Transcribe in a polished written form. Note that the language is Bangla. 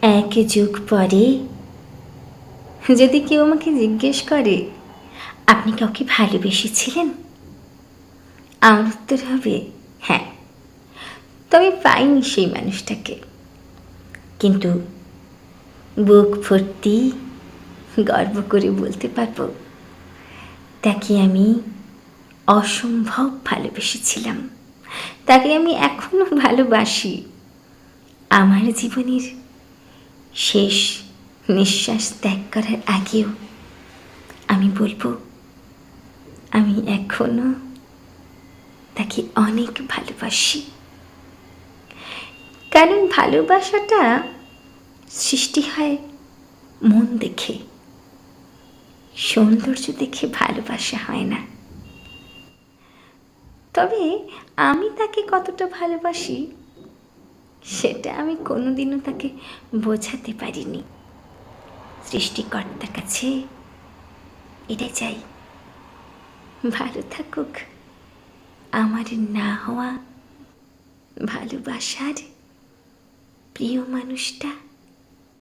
এক যুগ পরে যদি কেউ আমাকে জিজ্ঞেস করে আপনি কাউকে ভালোবেসেছিলেন, আমার উত্তর হবে হ্যাঁ। তবে পাইনি সেই মানুষটাকে, কিন্তু বুক ভর্তি গর্ব করে বলতে পারবো তাকে আমি অসম্ভব ভালোবেসেছিলাম, তাকে আমি এখনো ভালোবাসি। আমার জীবনের শেষ নিঃশ্বাস ত্যাগ করার আগেও আমি বলবো আমি এখনো তাকে অনেক ভালোবাসি। কারণ ভালোবাসাটা সৃষ্টি হয় মন দেখে, সৌন্দর্য দেখে ভালোবাসা হয় না। তবে আমি তাকে কতটা ভালোবাসি সেটা আমি কোনোদিনও তাকে বোঝাতে পারিনি। সৃষ্টিকর্তার কাছে এটাই চাই, ভালো থাকুক আমার না হওয়া ভালোবাসার প্রিয় মানুষটা।